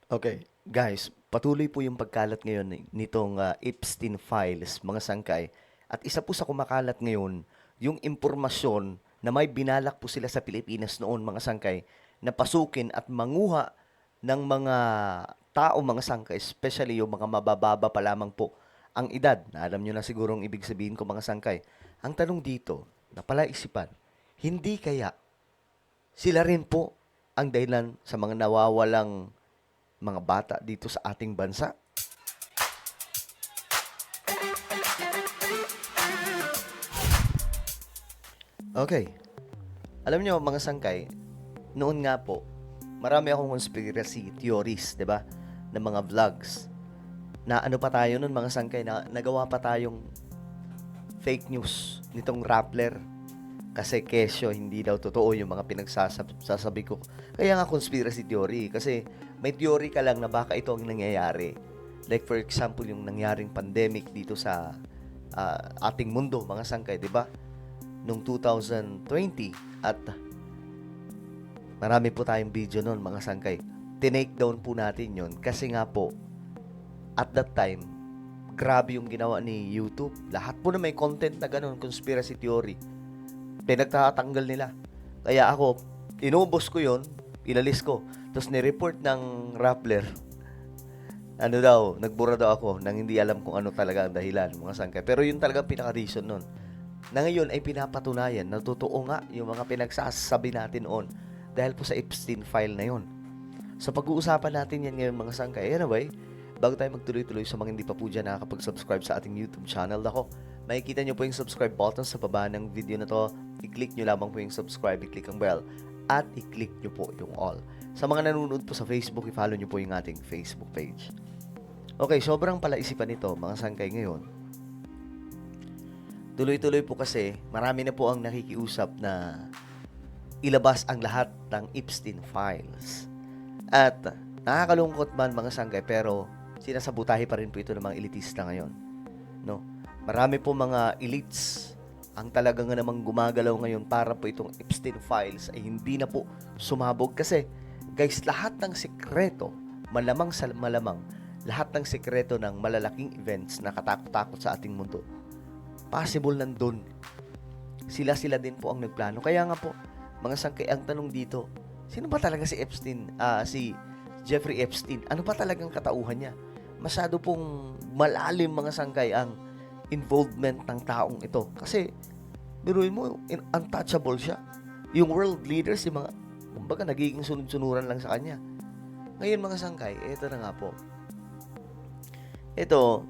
Okay, guys, patuloy po yung pagkalat ngayon nitong Epstein Files, mga sangkay. At isa po sa kumakalat ngayon, yung impormasyon na may binalak po sila sa Pilipinas noon, mga sangkay, na pasukin at manguha ng mga tao, mga sangkay, especially yung mga mabababa pa lamang po ang edad. Na alam nyo na sigurong ibig sabihin ko, mga sangkay. Ang tanong dito, na palaisipan, hindi kaya sila rin po ang dahilan sa mga nawawalang mga bata dito sa ating bansa? Okay. Alam nyo, mga sangkay, noon nga po, marami akong conspiracy theories, di ba? Na mga vlogs. Na ano pa tayo noon, mga sangkay, na nagawa pa tayong fake news nitong Rappler. Kasi kesyo, hindi daw totoo yung mga pinagsasabi ko. Kaya nga conspiracy theory. Kasi may theory ka lang na baka ito ang nangyayari. Like for example, yung nangyaring pandemic dito sa ating mundo, mga sangkay, di ba? Noong 2020 at marami po tayong video noon, mga sangkay. Tinake down po natin yon kasi nga po, at that time, grabe yung ginawa ni YouTube. Lahat po na may content na ganun, conspiracy theory, pinagtatanggal nila. Kaya ako, inubos ko yon, inalis ko. Tapos ni-report ng Rappler, ano daw, nagbura daw ako nang hindi alam kung ano talaga ang dahilan, mga sangkay. Pero yun talaga pinaka-reason nun. Na ngayon ay pinapatunayan na totoo nga yung mga pinagsasabi natin on dahil po sa Epstein file na yun. So pag-uusapan natin yan ngayon, mga sangkay. Anyway, bago tayo magtuloy-tuloy sa mga hindi pa po dyan nakakapag-subscribe sa ating YouTube channel, ako, makikita nyo po yung subscribe button sa baba ng video na to. I-click nyo lamang po yung subscribe, i-click ang bell, at i-click nyo po yung all. Sa mga nanonood po sa Facebook, i-follow nyo po yung ating Facebook page. Okay, sobrang palaisipan nito, mga sangkay ngayon. Tuloy-tuloy po kasi, marami na po ang nakikiusap na ilabas ang lahat ng Epstein files. At nakakalungkot man, mga sangkay, pero sinasabutahe pa rin po ito ng mga elitista ngayon. No? Marami po mga elites ang talagang namang gumagalaw ngayon para po itong Epstein files ay hindi na po sumabog. Kasi, guys, lahat ng sekreto, malamang sa malamang, lahat ng sekreto ng malalaking events na katakot-takot sa ating mundo, possible nandun. Sila din po ang nagplano. Kaya nga po, mga sangkay, ang tanong dito, sino ba talaga si Epstein, si Jeffrey Epstein? Ano ba talagang katauhan niya? Masyado pong malalim, mga sangkay, ang involvement ng taong ito. Kasi, biruin mo, untouchable siya. Yung world leaders, yung mga, kumbaga, nagiging sunod-sunuran lang sa kanya. Ngayon, mga sangkay, ito na nga po. Ito,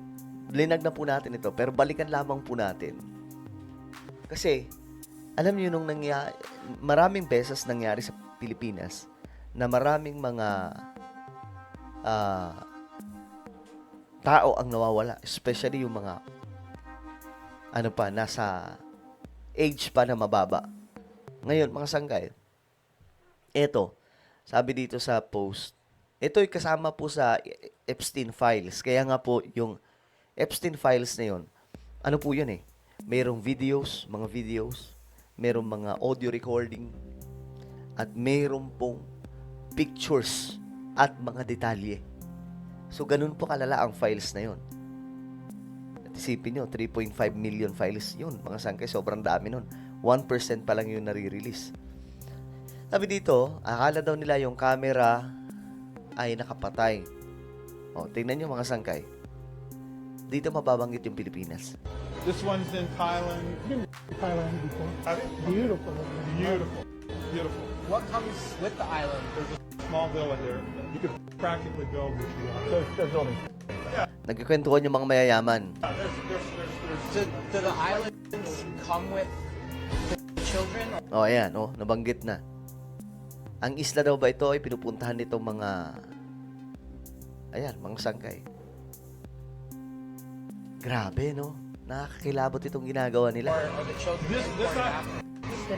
linag na po natin ito, pero balikan lamang po natin. Kasi, alam niyo nung maraming beses nangyari sa Pilipinas na maraming mga ah, tao ang nawawala, especially yung mga ano pa, nasa age pa na mababa. Ngayon, mga sanggay, eto, sabi dito sa post, ito'y kasama po sa Epstein Files. Kaya nga po, yung Epstein Files na yun, ano po yun eh, mayroong mga videos, mayroong mga audio recording, at mayroong pong pictures at mga detalye. So, ganun po kalala ang files na yun. At isipin nyo, 3.5 million files yun. Mga sangkay, sobrang dami nun. 1% pa lang yung nare-release. Sabi dito, akala daw nila yung camera ay nakapatay. O, tingnan nyo, mga sangkay. Dito mababanggit yung Pilipinas. This one's in Thailand. Thailand before. Have you? Beautiful. Beautiful. Beautiful. What comes with the island? There's a small villa here. You could practically build what you want. There's only. Nagkikwentuhan yung mga mayayaman. Do the islands come with the children? O, ayan, nabanggit na. Ang isla daw ba ito ay pinupuntahan nitong mga, ayan, mga sangkay. Grabe, no? Nakakakilabot itong ginagawa nila. Or the children?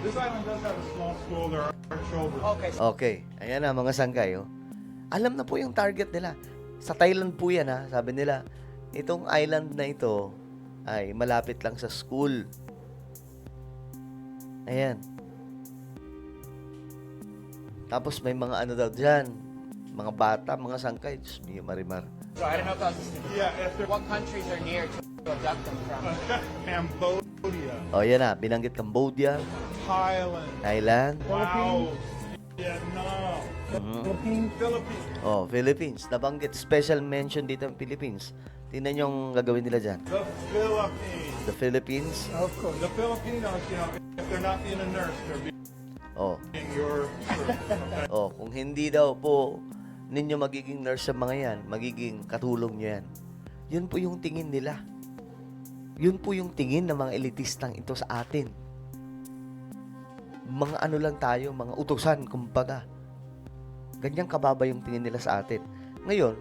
This island does have a small school. There are children. Okay. Okay, ayan na, mga sangkay, Alam na po yung target nila. Sa Thailand po yan, ha? Sabi nila, itong island na ito ay malapit lang sa school. Ayan. Tapos may mga ano daw dyan, Mga bata, mga sangkay. Diyos mio, marimar. So I don't know if that's Yeah, if they're what countries are near to abduct them from. Cambodia, O, yan na. Binanggit Cambodia, Thailand, Thailand, Laos, Vietnam, Philippines. Philippines. oh, Philippines. Nabanggit. Special mention dito ang Philippines. Tingnan yung gagawin nila dyan. The Philippines. The Philippines. Of course. The Filipinos, you know, if they're not being a nurse, they're being Oh, your okay? oh, kung hindi daw po ninyo magiging nurse sa mga yan, magiging katulong nyo yan. Yun po yung tingin nila. Yun po yung tingin ng mga elitistang ito sa atin. Mga ano lang tayo, mga utusan, kumbaga. Ganyang kababa yung tingin nila sa atin. Ngayon,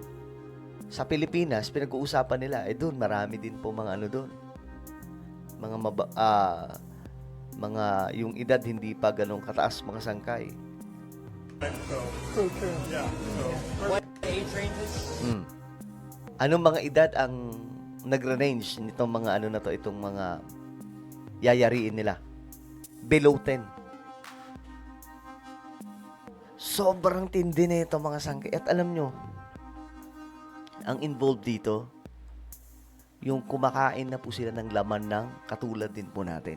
sa Pilipinas, pinag-uusapan nila, doon, marami din po mga ano doon. Mga yung edad hindi pa ganong kataas, mga sangkay. So, True, true. yeah. So, What age ranges? Anong mga edad ang nagre-range nitong mga ano na to, itong mga yayariin nila? Below 10. Sobrang tindi na ito, mga sangkay. At alam nyo, ang involved dito, yung kumakain na po sila ng laman ng katulad din po natin.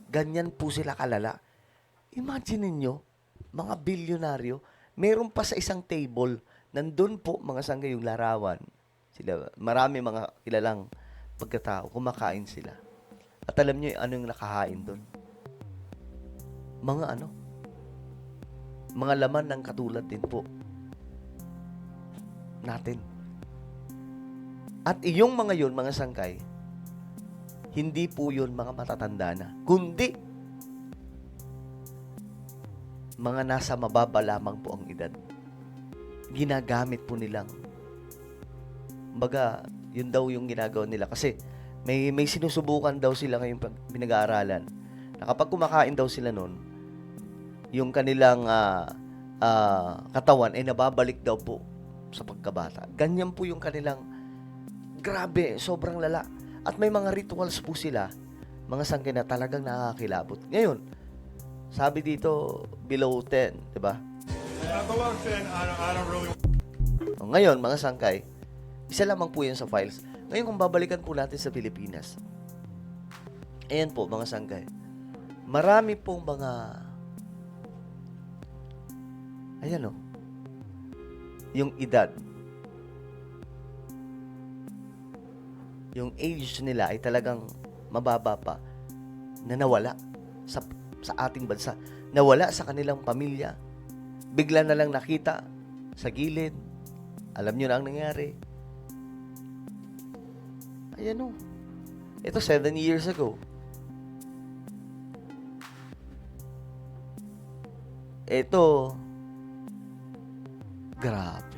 Ganyan po sila kalala. Imagine niyo mga bilyonaryo, meron pa sa isang table, nandun po mga sangkay yung larawan. Sila, marami mga kilalang pagkatao, kumakain sila. At alam niyo ano yung nakahain doon? Mga ano? Mga laman ng katulad din po natin. At iyong mga yun, mga sangkay, hindi po yun mga matatanda na, kundi mga nasa mababa lamang po ang edad. Ginagamit po nilang, baga, yun daw yung ginagawa nila. Kasi may sinusubukan daw sila ngayong pinag-aaralan na kapag kumakain daw sila nun, yung kanilang katawan ay nababalik daw po sa pagkabata. Ganyan po yung kanilang, grabe, sobrang lala. At may mga rituals po sila, mga sangkay na talagang nakakilabot. Ngayon, sabi dito, below 10, di ba? below 10, I don't really. O, ngayon, mga sangkay, isa lamang po yan sa files. Ngayon, kung babalikan po natin sa Pilipinas, ayan po, mga sangkay, marami pong mga, ayan o, yung edad, yung age nila ay talagang mababa pa na nawala sa ating bansa. Nawala sa kanilang pamilya. Bigla na lang nakita sa gilid. Alam nyo na ang nangyari. Ayan o. Ito 7 years ago. Ito, grabe.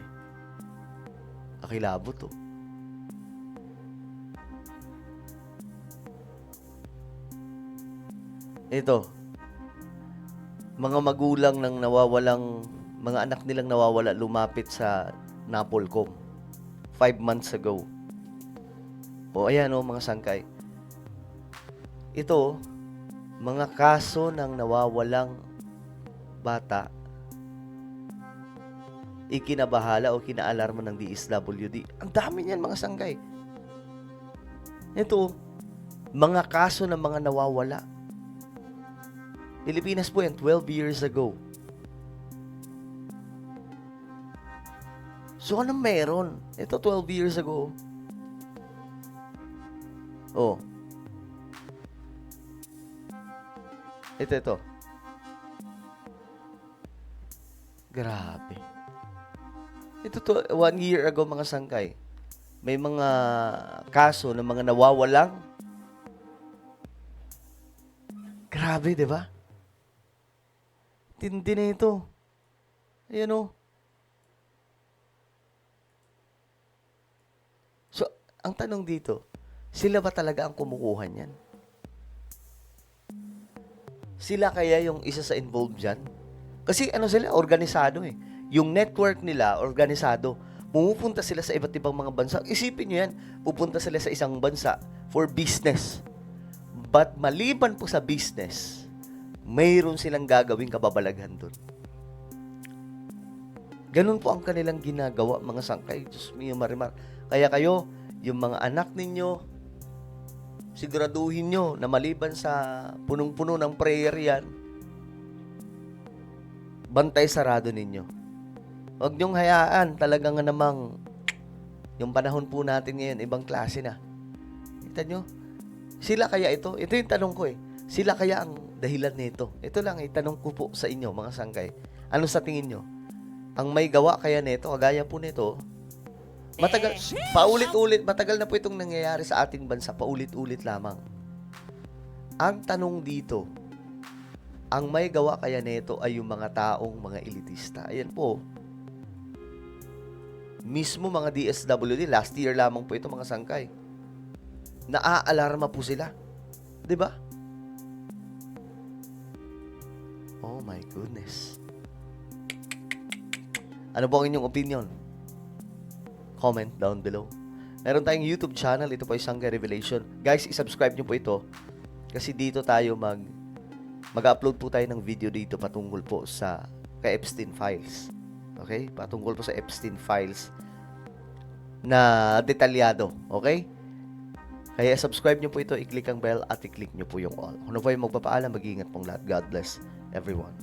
Kakilabot to. Ito, mga magulang ng nawawalang, mga anak nilang nawawala lumapit sa Napolcom 5 months ago. O ayan o, mga sangkay. Ito, mga kaso ng nawawalang bata, ikinabahala o kinaalarma ng DSWD. Ang dami niyan, mga sangkay. Ito, mga kaso ng mga nawawala. Pilipinas po yan, 12 years ago. So, anong meron? Ito, 12 years ago. Oh. Ito. Grabe. Ito 1 year ago, mga sangkay. May mga kaso ng mga nawawalang. Grabe, di ba? Tindi na ito. Ayan o. So, ang tanong dito, sila ba talaga ang kumukuha niyan? Sila kaya yung isa sa involved dyan? Kasi ano sila, organisado eh. Yung network nila, organisado. Pumupunta sila sa iba't ibang mga bansa. Isipin nyo yan, pupunta sila sa isang bansa for business. But maliban po sa business, mayroon silang gagawing kababalaghan doon. Ganun po ang kanilang ginagawa, mga sangkay. Diyos mio, marimar. Kaya kayo, yung mga anak ninyo, siguraduhin nyo na maliban sa punong-puno ng prayer yan, bantay sarado ninyo. Huwag nyong hayaan, talagang nga namang, yung panahon po natin ngayon, ibang klase na. Kita nyo? Sila kaya ito? Ito yung tanong ko eh. Sila kaya ang dahilan nito? Ito lang, itanong ko po sa inyo, mga sangkay. Ano sa tingin nyo? Ang may gawa kaya nito, kagaya po nito, matagal, paulit-ulit, matagal na po itong nangyayari sa ating bansa, paulit-ulit lamang. Ang tanong dito, ang may gawa kaya nito ay yung mga taong mga elitista. Ayan po. Mismo mga DSWD, last year lamang po ito, mga sangkay. Naaalarma po sila. 'Di ba? Oh my goodness. Ano po ang inyong opinion? Comment down below. Meron tayong YouTube channel. Ito po ay Sangkay Revelation. Guys, isubscribe nyo po ito. Kasi dito tayo mag-upload po tayo ng video dito patungkol po sa kay Epstein Files. Okay? Patungkol po sa Epstein Files na detalyado. Okay? Kaya subscribe nyo po ito, i-click ang bell at i-click nyo po yung all. Kung ano po yung magpapaalam, mag-iingat pong lahat. God bless everyone.